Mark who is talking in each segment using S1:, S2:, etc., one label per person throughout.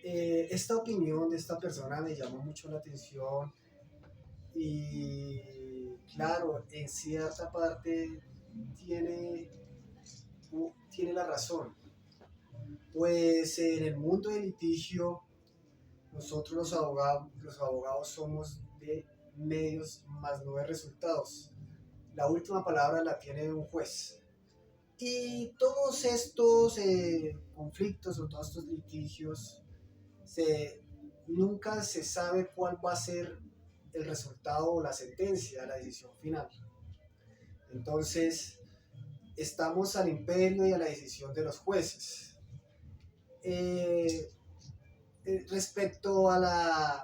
S1: Esta opinión de esta persona me llamó mucho la atención y claro, en cierta parte tiene, tiene la razón. Pues en el mundo del litigio, nosotros los abogados somos de medios más no de resultados. La última palabra la tiene un juez. Y todos estos conflictos o todos estos litigios, se, nunca se sabe cuál va a ser el resultado o la sentencia, la decisión final. Entonces, estamos al imperio y a la decisión de los jueces. Eh, Respecto a la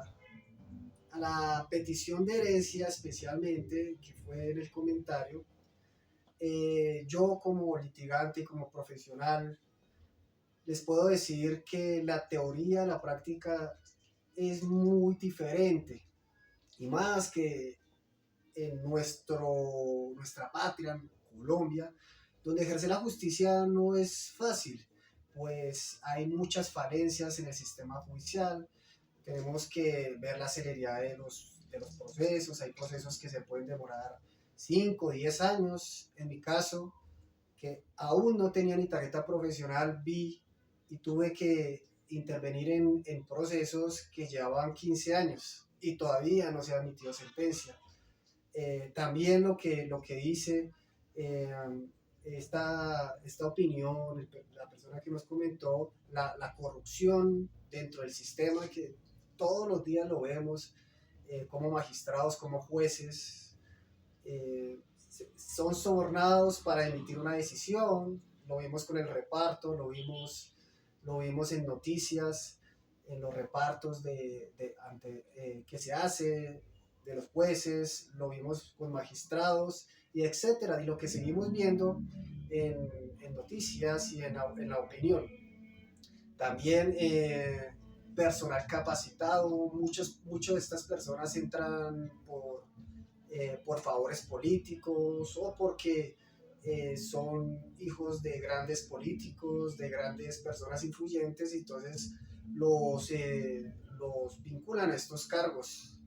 S1: petición de herencia, especialmente, que fue en el comentario, yo como litigante y como profesional, les puedo decir que la teoría, la práctica es muy diferente. Y más que en nuestra patria, Colombia, donde ejercer la justicia no es fácil, pues hay muchas falencias en el sistema judicial. Tenemos que ver la celeridad de los procesos. Hay procesos que se pueden demorar 5 o 10 años. En mi caso, que aún no tenía ni tarjeta profesional, vi y tuve que intervenir en procesos que llevaban 15 años y todavía no se ha emitido sentencia. También lo que dice eh, esta opinión, la persona que nos comentó, la corrupción dentro del sistema, que todos los días lo vemos, como magistrados, como jueces, son sobornados para emitir una decisión. Lo vimos con el reparto, lo vimos en noticias, en los repartos que se hace de los jueces, lo vimos con magistrados y etcétera, y lo que seguimos viendo en noticias y en la opinión. También personal capacitado, muchos de estas personas entran por favores políticos o porque son hijos de grandes políticos, de grandes personas influyentes, y entonces los vinculan a estos cargos.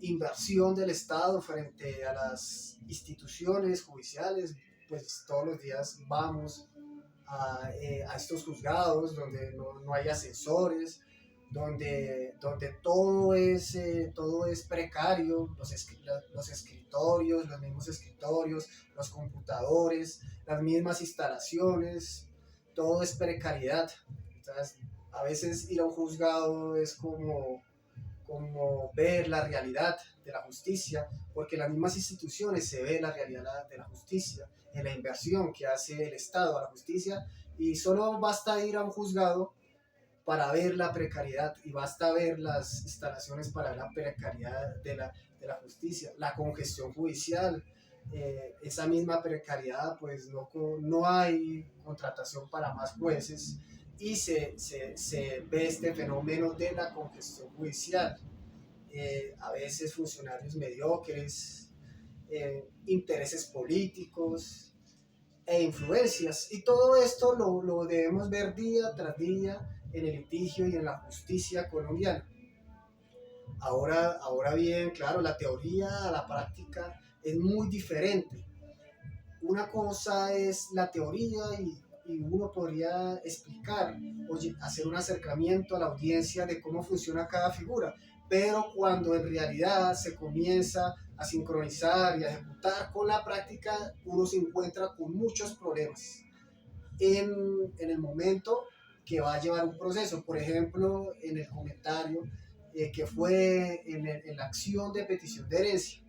S1: Inversión del Estado frente a las instituciones judiciales, pues todos los días vamos a estos juzgados donde no hay ascensores, donde todo es precario, los escritorios, los mismos escritorios, los computadores, las mismas instalaciones, todo es precariedad. Entonces, a veces ir a un juzgado es como ver la realidad de la justicia, porque en las mismas instituciones se ve la realidad de la justicia, en la inversión que hace el Estado a la justicia, y solo basta ir a un juzgado para ver la precariedad y basta ver las instalaciones para ver la precariedad de la justicia, la congestión judicial. Esa misma precariedad, pues no hay contratación para más jueces y se ve este fenómeno de la congestión judicial. A veces funcionarios mediocres, intereses políticos e influencias. Y todo esto lo debemos ver día tras día en el litigio y en la justicia colombiana. Ahora bien, claro, la teoría a la práctica es muy diferente. Una cosa es la teoría y uno podría explicar o hacer un acercamiento a la audiencia de cómo funciona cada figura, pero cuando en realidad se comienza a sincronizar y a ejecutar con la práctica, uno se encuentra con muchos problemas en el momento que va a llevar un proceso. Por ejemplo, en el comentario que fue en la acción de petición de herencia.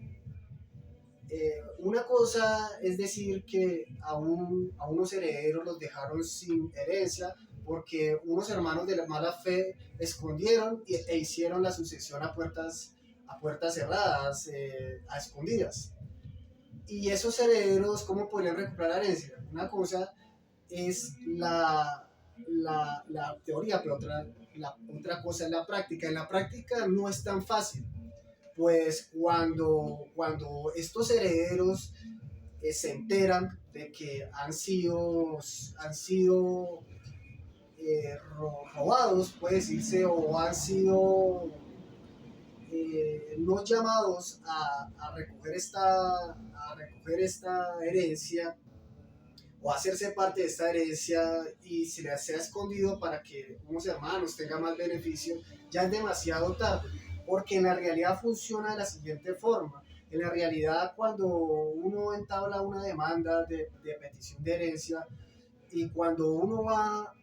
S1: Una cosa es decir que a unos herederos los dejaron sin herencia porque unos hermanos de la mala fe escondieron e hicieron la sucesión a puertas cerradas, a escondidas. Y esos herederos, ¿cómo podrían recuperar la herencia? Una cosa es la teoría, pero otra cosa es la práctica. En la práctica no es tan fácil, pues cuando estos herederos se enteran de que han sido robados, puede decirse, o han sido no llamados a recoger esta herencia o hacerse parte de esta herencia y se les ha escondido para que unos hermanos tengan más beneficio, ya es demasiado tarde, porque en la realidad funciona de la siguiente forma. En la realidad, cuando uno entabla una demanda de petición de herencia y cuando uno va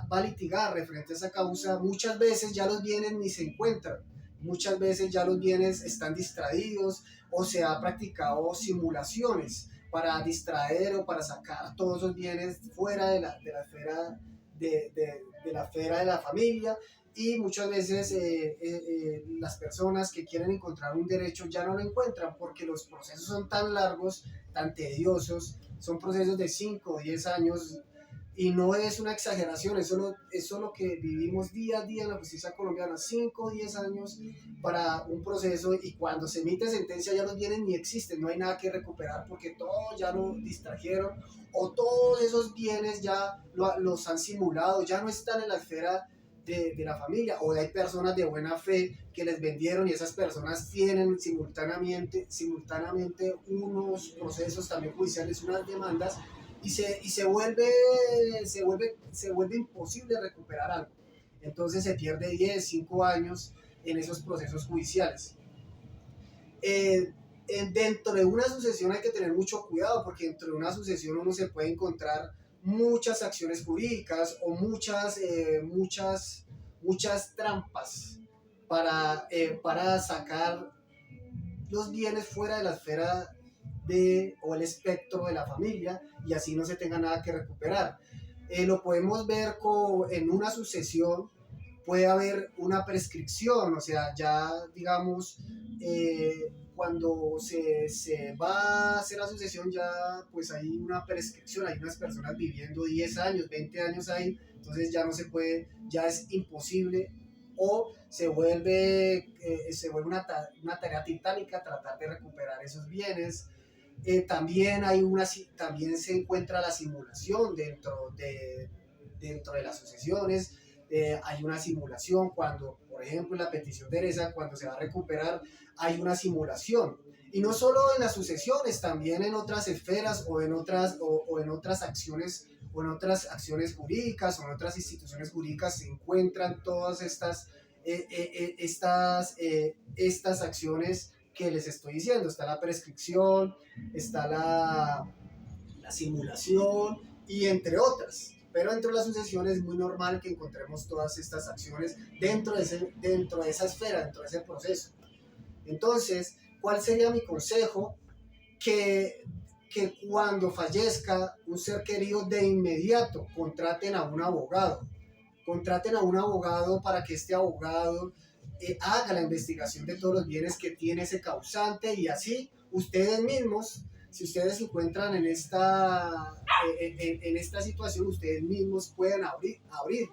S1: a litigar referente a esa causa, muchas veces ya los bienes ni se encuentran, muchas veces ya los bienes están distraídos o se ha practicado simulaciones para distraer o para sacar todos esos bienes fuera de la esfera de la esfera de la familia, y muchas veces las personas que quieren encontrar un derecho ya no lo encuentran porque los procesos son tan largos, tan tediosos, son procesos de 5 o 10 años, y no es una exageración, eso es lo que vivimos día a día en la justicia colombiana, 5 o 10 años para un proceso, y cuando se emite sentencia ya los bienes ni existen, no hay nada que recuperar porque todos ya lo distrajeron o todos esos bienes ya los han simulado, ya no están en la esfera de la familia, o hay personas de buena fe que les vendieron y esas personas tienen simultáneamente unos procesos también judiciales, unas demandas, y se vuelve imposible recuperar algo. Entonces se pierde 10, 5 años en esos procesos judiciales. Dentro de una sucesión hay que tener mucho cuidado porque dentro de una sucesión uno se puede encontrar muchas acciones jurídicas o muchas trampas para sacar los bienes fuera de la esfera o el espectro de la familia y así no se tenga nada que recuperar. Lo podemos ver en una sucesión, puede haber una prescripción, o sea, ya digamos, cuando se va a hacer la sucesión ya pues hay una prescripción, hay unas personas viviendo 10 años, 20 años ahí, entonces ya no se puede, ya es imposible, o se vuelve una tarea titánica tratar de recuperar esos bienes. También se encuentra la simulación dentro de las sucesiones. Hay una simulación cuando, por ejemplo, en la petición de herencia, cuando se va a recuperar, hay una simulación. Y no solo en las sucesiones, también en otras esferas o en otras acciones jurídicas o en otras instituciones jurídicas se encuentran todas estas acciones que les estoy diciendo. Está la prescripción, está la simulación y entre otras. Pero dentro de la sucesión es muy normal que encontremos todas estas acciones dentro de esa esfera, dentro de ese proceso. Entonces, ¿cuál sería mi consejo? Que cuando fallezca un ser querido, de inmediato contraten a un abogado. Contraten a un abogado para que este abogado haga la investigación de todos los bienes que tiene ese causante, y así ustedes mismos, si ustedes se encuentran en esta situación, ustedes mismos pueden abrir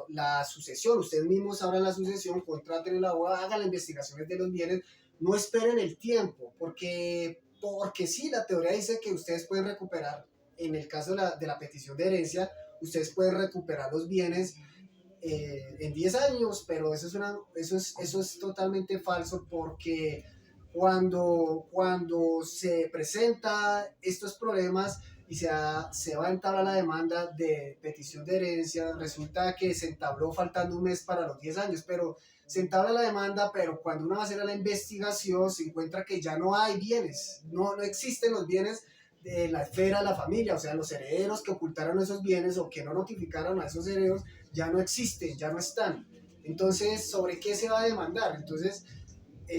S1: la sucesión, ustedes mismos abran la sucesión, contraten al abogado, hagan las investigaciones de los bienes, no esperen el tiempo, porque sí, la teoría dice que ustedes pueden recuperar, en el caso de la petición de herencia, ustedes pueden recuperar los bienes en 10 años, pero eso es totalmente falso, porque cuando se presentan estos problemas y se va a entablar la demanda de petición de herencia, resulta que se entabló faltando un mes para los 10 años, pero se entabla la demanda, pero cuando uno va a hacer la investigación se encuentra que ya no hay bienes, no existen los bienes de la esfera de la familia, o sea, los herederos que ocultaron esos bienes o que no notificaron a esos herederos ya no existen, ya no están. Entonces, ¿sobre qué se va a demandar? Entonces,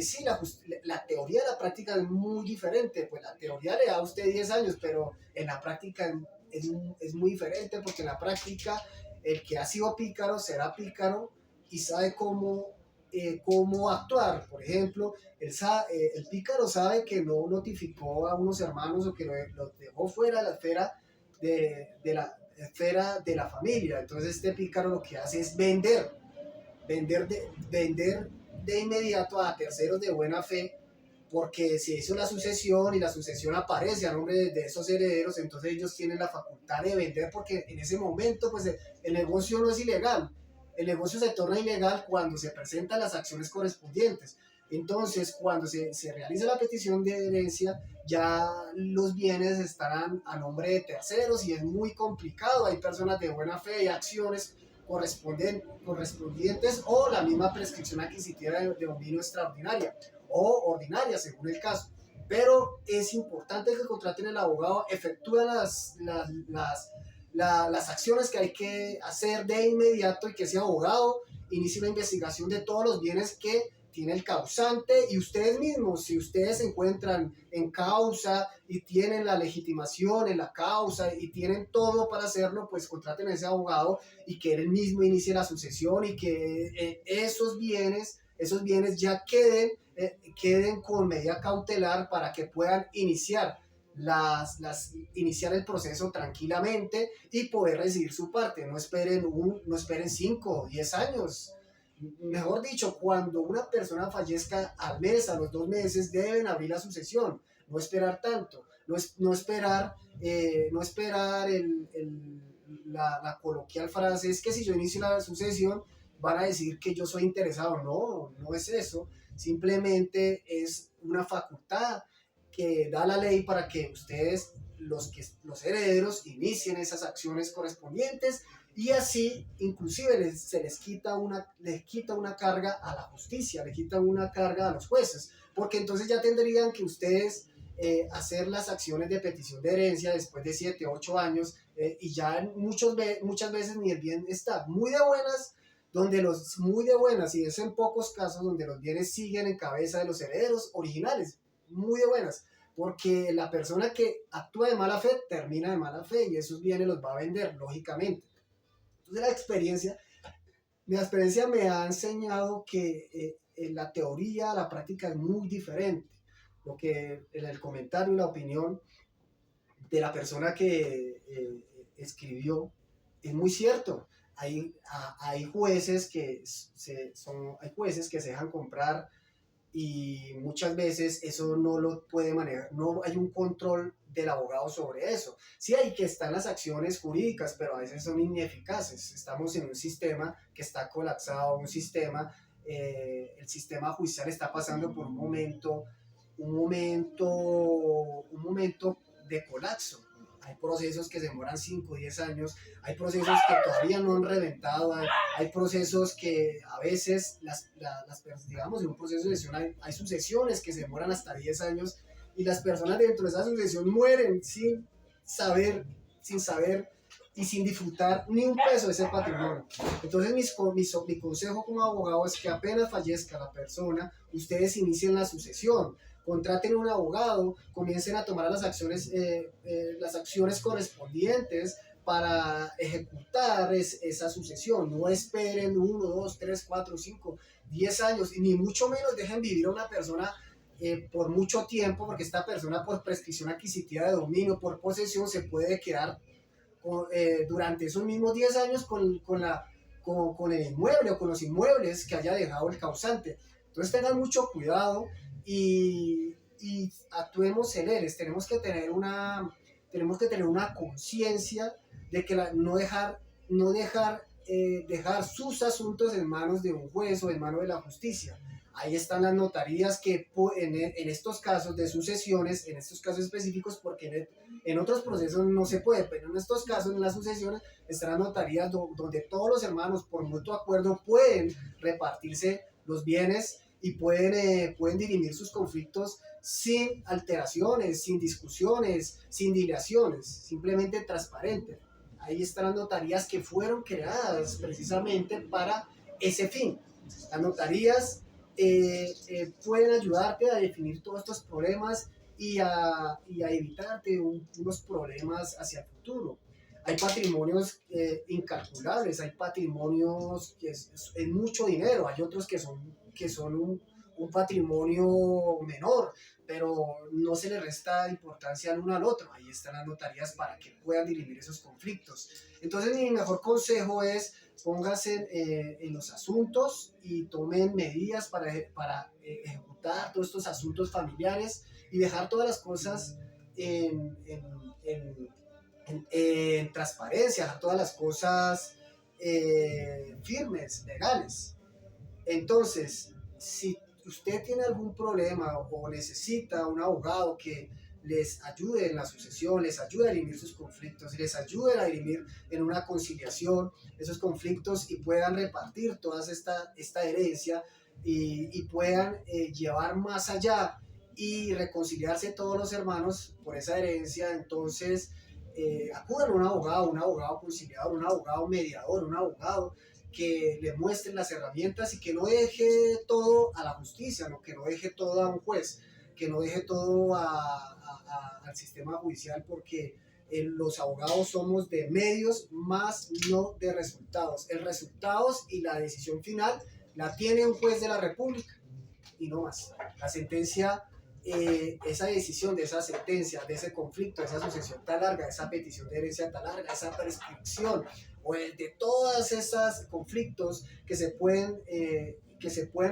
S1: sí, la teoría de la práctica es muy diferente. Pues la teoría le da a usted 10 años, pero en la práctica es muy diferente, porque en la práctica el que ha sido pícaro será pícaro y sabe cómo actuar. Por ejemplo, el pícaro sabe que no notificó a unos hermanos o que los dejó fuera de la esfera de la familia. Entonces este pícaro lo que hace es vender de inmediato a terceros de buena fe porque si hizo la sucesión y la sucesión aparece a nombre de esos herederos, entonces ellos tienen la facultad de vender, porque en ese momento pues el negocio no es ilegal, el negocio se torna ilegal cuando se presentan las acciones correspondientes. Entonces, cuando se realiza la petición de herencia, ya los bienes estarán a nombre de terceros y es muy complicado. Hay personas de buena fe y acciones correspondientes o la misma prescripción adquisitiva de dominio extraordinaria o ordinaria, según el caso. Pero es importante que contraten al abogado, efectúen las acciones que hay que hacer de inmediato y que ese abogado inicie una investigación de todos los bienes que tiene el causante y ustedes mismos, si ustedes se encuentran en causa y tienen la legitimación en la causa y tienen todo para hacerlo, pues contraten a ese abogado y que él mismo inicie la sucesión y que esos bienes ya queden con medida cautelar para que puedan iniciar iniciar el proceso tranquilamente y poder recibir su parte. No esperen 5 o 10 años. Mejor dicho, cuando una persona fallezca al mes, a los 2 meses, deben abrir la sucesión, no esperar tanto, no esperar la coloquial frase, es que si yo inicio la sucesión van a decir que yo soy interesado. No, no es eso, simplemente es una facultad que da la ley para que ustedes, los herederos, inicien esas acciones correspondientes y así inclusive se les quita una carga a la justicia, le quita una carga a los jueces, porque entonces ya tendrían que ustedes hacer las acciones de petición de herencia después de 7, 8 años y ya muchas veces ni el bien está muy de buenas, muy de buenas, y es en pocos casos donde los bienes siguen en cabeza de los herederos originales, muy de buenas, porque la persona que actúa de mala fe termina de mala fe y esos bienes los va a vender, lógicamente. Entonces mi experiencia me ha enseñado que la teoría, la práctica es muy diferente. Lo que en el comentario y la opinión de la persona que escribió es muy cierto. Hay jueces hay jueces que se dejan comprar y muchas veces eso no lo puede manejar, no hay un control del abogado sobre eso. Sí hay que estar las acciones jurídicas, pero a veces son ineficaces. Estamos en un sistema que está colapsado, el sistema judicial está pasando por un momento de colapso. Hay procesos que se demoran 5 o 10 años, hay procesos que todavía no han reventado, hay procesos que a veces, digamos, en un proceso de sucesión hay sucesiones que se demoran hasta 10 años y las personas dentro de esa sucesión mueren sin saber y sin disfrutar ni un peso de ese patrimonio. Entonces mi consejo como abogado es que apenas fallezca la persona, ustedes inicien la sucesión, contraten un abogado, comiencen a tomar las acciones correspondientes para ejecutar esa sucesión. No esperen 1, 2, 3, 4, 5, 10 años, y ni mucho menos dejen vivir a una persona por mucho tiempo, porque esta persona por prescripción adquisitiva de dominio, por posesión, se puede quedar durante esos mismos 10 años con el inmueble o con los inmuebles que haya dejado el causante. Entonces tengan mucho cuidado y actuemos celeres. Tenemos que tener una conciencia de que no dejar sus asuntos en manos de un juez o en manos de la justicia. Ahí están las notarías que en estos casos de sucesiones, en estos casos específicos, porque en otros procesos no se puede, pero en estos casos, en las sucesiones, están las notarías donde todos los hermanos por mutuo acuerdo pueden repartirse los bienes y pueden dirimir sus conflictos sin alteraciones, sin discusiones, sin dilaciones, simplemente transparente. Ahí están las notarías que fueron creadas precisamente para ese fin. Las notarías pueden ayudarte a definir todos estos problemas y a evitarte unos problemas hacia el futuro. Hay patrimonios incalculables, hay patrimonios que es mucho dinero, hay otros que son un patrimonio menor, pero no se le resta importancia al uno al otro. Ahí están las notarías para que puedan dirimir esos conflictos. Entonces mi mejor consejo es pónganse en los asuntos y tomen medidas para ejecutar soltar todos estos asuntos familiares y dejar todas las cosas en, en, en, en transparencia, dejar todas las cosas firmes, legales. Entonces, si usted tiene algún problema o necesita un abogado que les ayude en la sucesión, les ayude a dirimir sus conflictos, les ayude a dirimir en una conciliación esos conflictos y puedan repartir toda esta herencia y puedan llevar más allá y reconciliarse todos los hermanos por esa herencia, entonces acudan a un abogado conciliador, un abogado mediador, un abogado que le muestren las herramientas y que no deje todo a la justicia, ¿no? Que no deje todo a un juez, que no deje todo al sistema judicial, porque los abogados somos de medios más no de resultados. El resultados y la decisión final la tiene un juez de la República y no más. La sentencia, esa decisión de esa sentencia, de ese conflicto, de esa sucesión tan larga, esa petición de herencia tan larga, esa prescripción, o de todos esos conflictos que se pueden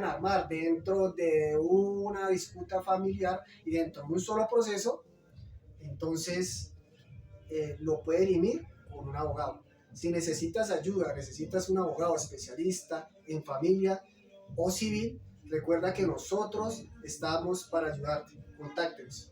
S1: armar dentro de una disputa familiar y dentro de un solo proceso, entonces lo puede dirimir con un abogado. Si necesitas ayuda, necesitas un abogado especialista en familia o civil, recuerda que nosotros estamos para ayudarte. Contáctenos.